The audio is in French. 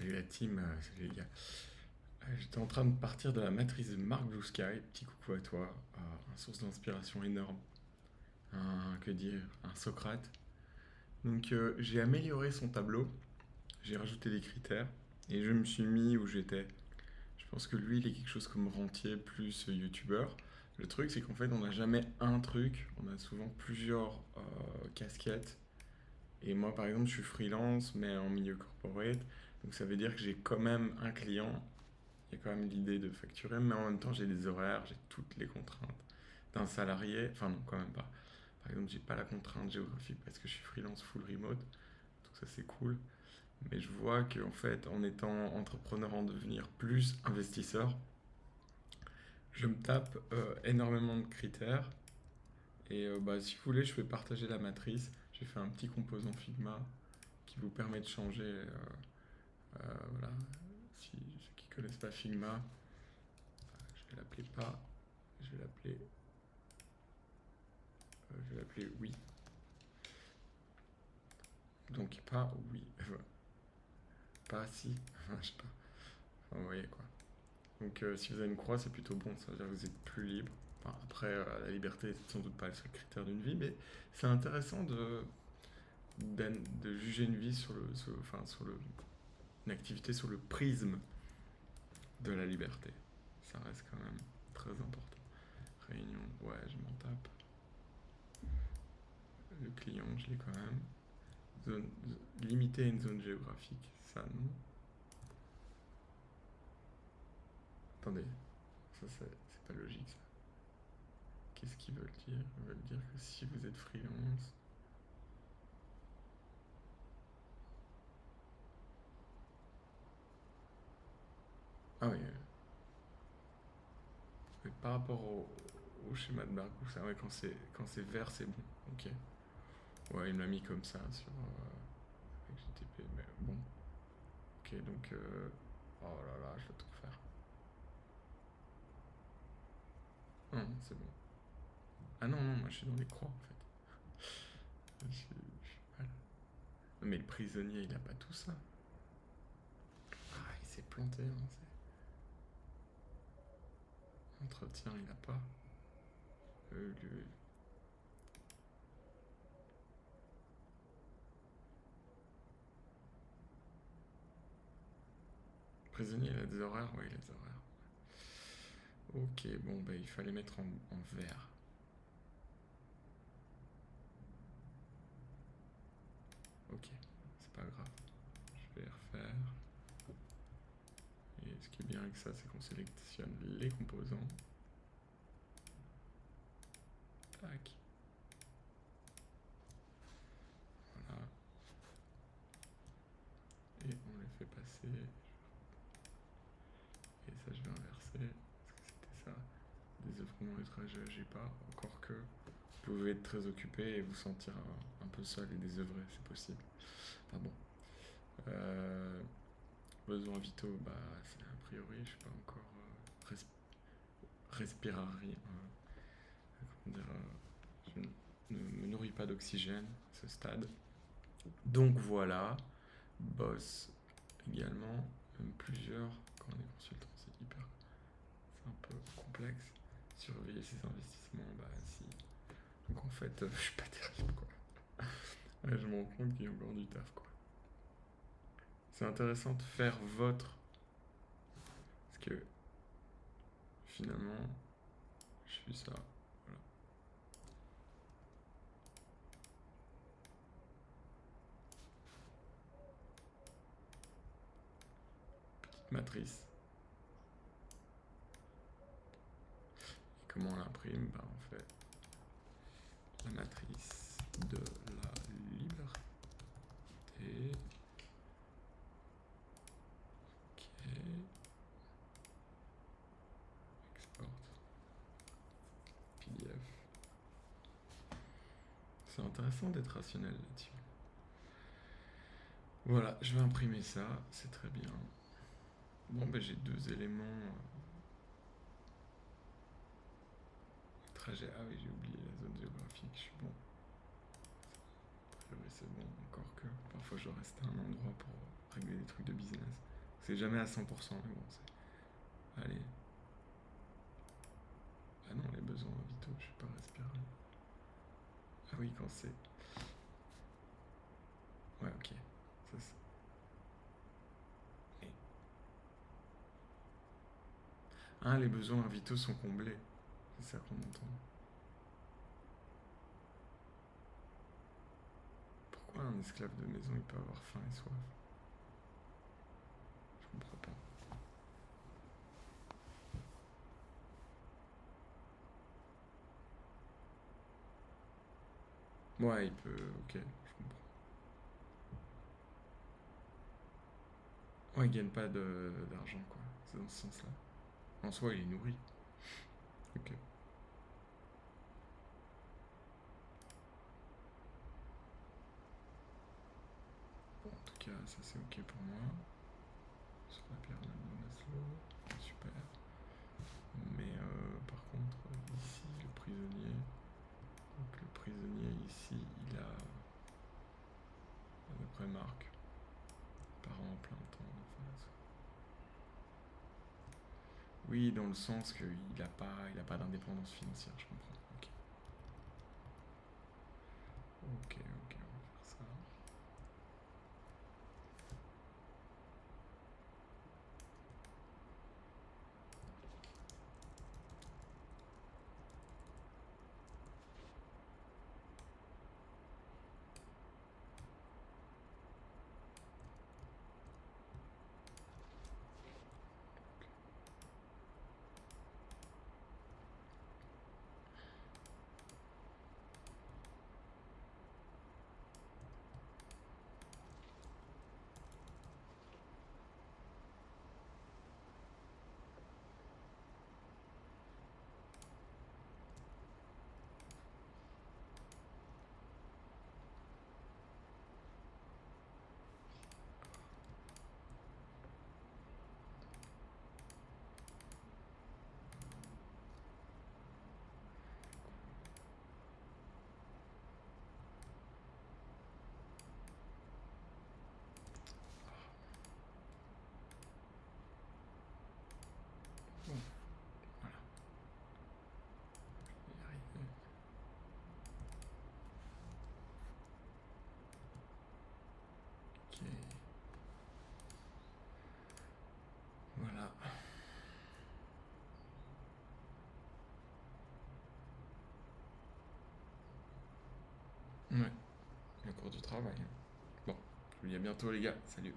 Salut la team, salut les gars. J'étais en train de partir de la matrice de Mark Blue Sky, petit coucou à toi, un source d'inspiration énorme, que dire, un Socrate. Donc j'ai amélioré son tableau, j'ai rajouté des critères, et je me suis mis où j'étais. Je pense que lui, il est quelque chose comme rentier plus youtubeur. Le truc, c'est qu'en fait, on n'a jamais un truc, on a souvent plusieurs casquettes. Et moi, par exemple, je suis freelance, mais en milieu corporate, donc ça veut dire que j'ai quand même un client. Il y a quand même l'idée de facturer, mais en même temps, j'ai des horaires, j'ai toutes les contraintes d'un salarié. Enfin, non, quand même pas. Par exemple, j'ai pas la contrainte géographique parce que je suis freelance full remote, donc ça c'est cool. Mais je vois qu'en fait, en étant entrepreneur, en devenir plus investisseur, je me tape énormément de critères. Et bah, si vous voulez, je vais partager la matrice. J'ai fait un petit composant Figma qui vous permet de changer. Voilà. Si ceux qui connaissent pas Figma, je vais l'appeler pas. Je vais l'appeler oui. Donc pas oui. Pas si. Je sais pas. Enfin, vous voyez quoi. Donc si vous avez une croix, c'est plutôt bon. Ça veut dire que vous êtes plus libre. Enfin, après, la liberté c'est sans doute pas le seul critère d'une vie, mais c'est intéressant de juger une vie enfin, une activité sur le prisme de la liberté. Ça reste quand même très important. Réunion, ouais, je m'en tape. Le client, je l'ai quand même. Zone, limité à une zone géographique, ça non. Attendez, ça c'est pas logique ça. Qu'est-ce qu'ils veulent dire? Ils veulent dire que si vous êtes freelance. Ah oui, par rapport au schéma de Barcou, ça, ouais, quand c'est vert, c'est bon. Ok. Ouais, il me l'a mis comme ça sur avec GTP, mais bon. Ok, donc. Oh là là, je dois tout refaire. Non, c'est bon. Ah non, non, moi je suis dans les croix en fait. Voilà. Mais le prisonnier, il a pas tout ça. Ah, il s'est planté, hein, entretien, il a pas. Le prisonnier, il a des horaires, ouais, il a des horaires. Ok, bon, bah il fallait mettre en vert. Ok, c'est pas grave. Je vais refaire. Et ce qui est bien avec ça, c'est qu'on sélectionne les composants. Tac. Voilà. Et on les fait passer. Et ça, je vais inverser. Parce que c'était ça. Désœuvrement et trajet, j'ai pas. Encore que vous pouvez être très occupé et vous sentir un peu seul et désœuvré, c'est possible. Enfin bon. Euh, Besoins vitaux, bah, c'est a priori, je suis pas encore respirari. Comment dire, je ne me nourris pas d'oxygène à ce stade. Donc voilà, boss également, même plusieurs. Quand on est consultant, c'est un peu complexe. Surveiller ses investissements, bah si. Donc en fait, je suis pas terrible quoi. Ouais, je me rends compte qu'il y a encore du taf quoi. C'est intéressant de faire votre. Parce que finalement, je suis ça. Voilà. Petite matrice. Et comment on l'imprime? Bah on fait la matrice de la liberté. Ok. Export. PDF. C'est intéressant d'être rationnel là-dessus. Voilà, je vais imprimer ça, c'est très bien. Bon, ben j'ai deux éléments. Trajet. Ah oui, j'ai oublié la zone géographique, je suis bon. A priori, c'est bon, encore que parfois je reste à un endroit pour régler des trucs de business. C'est jamais à 100%, mais bon, allez. Ah non, les besoins vitaux, je sais pas respirer. Ah oui, quand c'est... Ouais, ok. Ça, et- Ah, les besoins vitaux sont comblés. C'est ça qu'on entend. Pourquoi un esclave de maison, il peut avoir faim et soif? Je comprends pas. Ouais, il peut... Ok, je comprends. Ouais, il gagne pas d'argent, quoi. C'est dans ce sens-là. En soi, il est nourri. Ok. Bon, en tout cas, ça c'est ok pour moi. Sur la pyramide de Maslow. Super. Mais par contre, ici, le prisonnier. Donc le prisonnier ici, il a, d'après Marc, parent en plein temps en face. Oui, dans le sens qu'il n'a pas d'indépendance financière, je comprends. Ok, ok, ok, on va faire ça. Bon, voilà, je vais y arriver. Ok, voilà. Ouais, le cours du travail. Bon, je vous dis à bientôt les gars, salut.